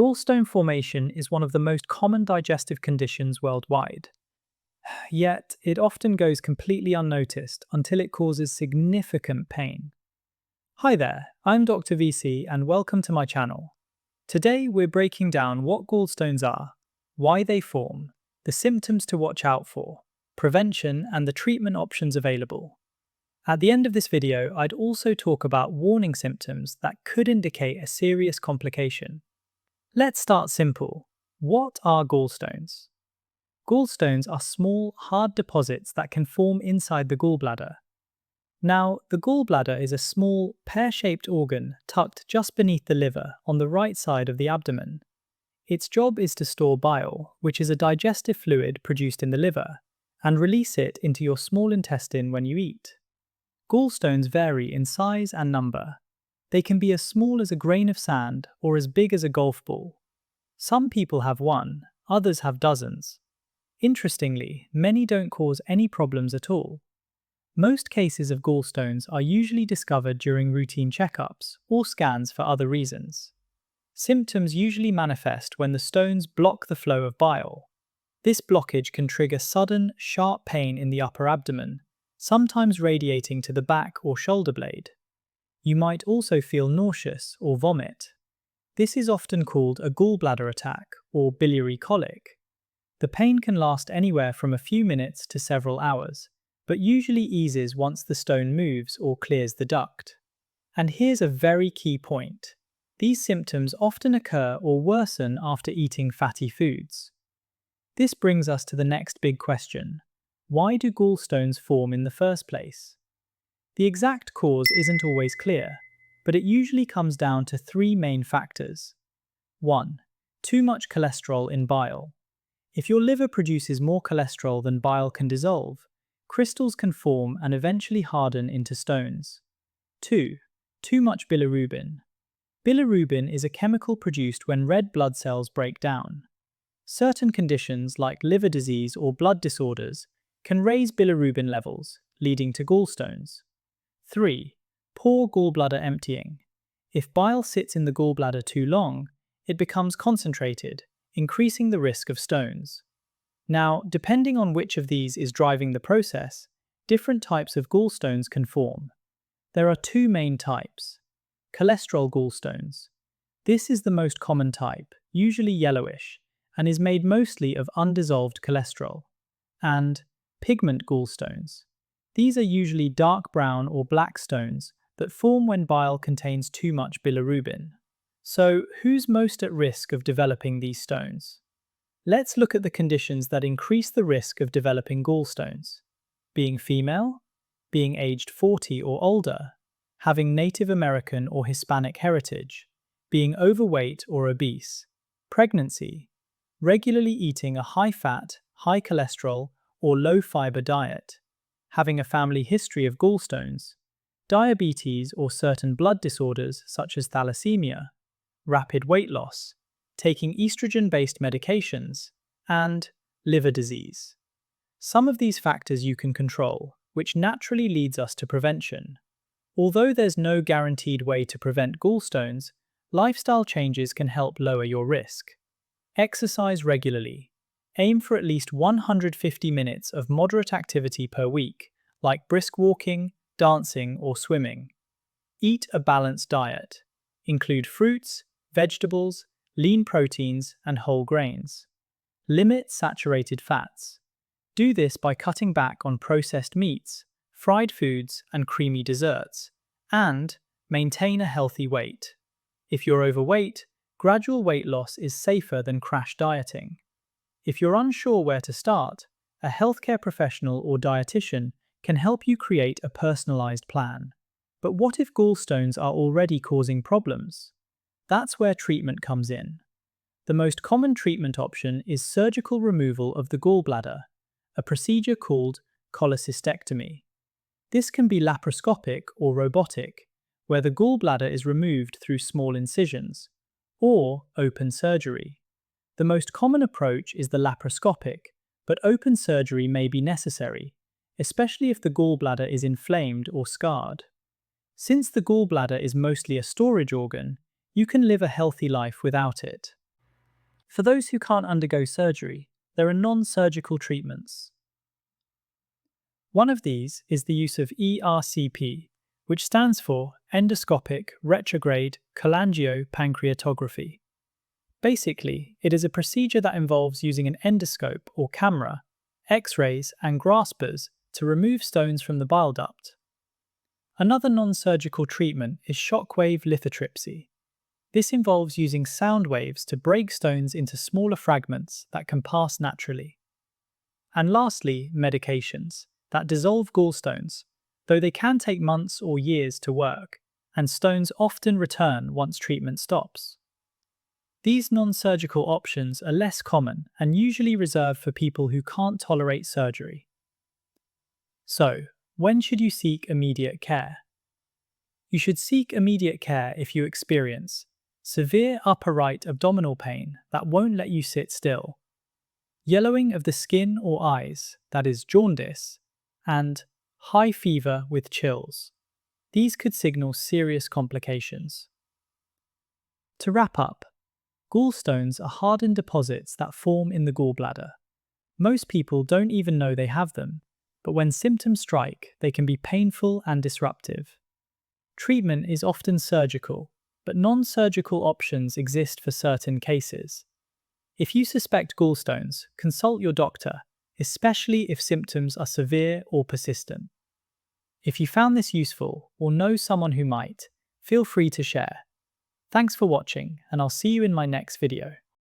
Gallstone formation is one of the most common digestive conditions worldwide. Yet, it often goes completely unnoticed until it causes significant pain. Hi there, I'm Dr. VC and welcome to my channel. Today we're breaking down what gallstones are, why they form, the symptoms to watch out for, prevention and the treatment options available. At the end of this video, I'd also talk about warning symptoms that could indicate a serious complication. Let's start simple. What are gallstones? Gallstones are small, hard deposits that can form inside the gallbladder. Now, the gallbladder is a small, pear-shaped organ tucked just beneath the liver on the right side of the abdomen. Its job is to store bile, which is a digestive fluid produced in the liver, and release it into your small intestine when you eat. Gallstones vary in size and number. They can be as small as a grain of sand or as big as a golf ball. Some people have one, others have dozens. Interestingly, many don't cause any problems at all. Most cases of gallstones are usually discovered during routine checkups or scans for other reasons. Symptoms usually manifest when the stones block the flow of bile. This blockage can trigger sudden, sharp pain in the upper abdomen, sometimes radiating to the back or shoulder blade. You might also feel nauseous or vomit. This is often called a gallbladder attack or biliary colic. The pain can last anywhere from a few minutes to several hours, but usually eases once the stone moves or clears the duct. And here's a very key point. These symptoms often occur or worsen after eating fatty foods. This brings us to the next big question. Why do gallstones form in the first place? The exact cause isn't always clear, but it usually comes down to three main factors. 1. Too much cholesterol in bile. If your liver produces more cholesterol than bile can dissolve, crystals can form and eventually harden into stones. 2. Too much bilirubin. Bilirubin is a chemical produced when red blood cells break down. Certain conditions like liver disease or blood disorders can raise bilirubin levels, leading to gallstones. 3. Poor gallbladder emptying. If bile sits in the gallbladder too long, it becomes concentrated, increasing the risk of stones. Now, depending on which of these is driving the process, different types of gallstones can form. There are two main types. Cholesterol gallstones. This is the most common type, usually yellowish, and is made mostly of undissolved cholesterol. And pigment gallstones. These are usually dark brown or black stones that form when bile contains too much bilirubin. So, who's most at risk of developing these stones? Let's look at the conditions that increase the risk of developing gallstones. Being female, being aged 40 or older, having Native American or Hispanic heritage, being overweight or obese, pregnancy, regularly eating a high-fat, high cholesterol, or low-fiber diet, having a family history of gallstones, diabetes or certain blood disorders such as thalassemia, rapid weight loss, taking estrogen-based medications, and liver disease. Some of these factors you can control, which naturally leads us to prevention. Although there's no guaranteed way to prevent gallstones, lifestyle changes can help lower your risk. Exercise regularly. Aim for at least 150 minutes of moderate activity per week, like brisk walking, dancing, or swimming. Eat a balanced diet. Include fruits, vegetables, lean proteins, and whole grains. Limit saturated fats. Do this by cutting back on processed meats, fried foods, and creamy desserts, and maintain a healthy weight. If you're overweight, gradual weight loss is safer than crash dieting. If you're unsure where to start, a healthcare professional or dietitian can help you create a personalized plan. But what if gallstones are already causing problems? That's where treatment comes in. The most common treatment option is surgical removal of the gallbladder, a procedure called cholecystectomy. This can be laparoscopic or robotic, where the gallbladder is removed through small incisions, or open surgery. The most common approach is the laparoscopic, but open surgery may be necessary, especially if the gallbladder is inflamed or scarred. Since the gallbladder is mostly a storage organ, you can live a healthy life without it. For those who can't undergo surgery, there are non-surgical treatments. One of these is the use of ERCP, which stands for endoscopic retrograde cholangiopancreatography. Basically, it is a procedure that involves using an endoscope or camera, X-rays and graspers to remove stones from the bile duct. Another non-surgical treatment is shockwave lithotripsy. This involves using sound waves to break stones into smaller fragments that can pass naturally. And lastly, medications that dissolve gallstones, though they can take months or years to work, and stones often return once treatment stops. These non-surgical options are less common and usually reserved for people who can't tolerate surgery. So, when should you seek immediate care? You should seek immediate care if you experience severe upper right abdominal pain that won't let you sit still, yellowing of the skin or eyes, that is jaundice, and high fever with chills. These could signal serious complications. To wrap up, gallstones are hardened deposits that form in the gallbladder. Most people don't even know they have them, but when symptoms strike, they can be painful and disruptive. Treatment is often surgical, but non-surgical options exist for certain cases. If you suspect gallstones, consult your doctor, especially if symptoms are severe or persistent. If you found this useful or know someone who might, feel free to share. Thanks for watching, and I'll see you in my next video.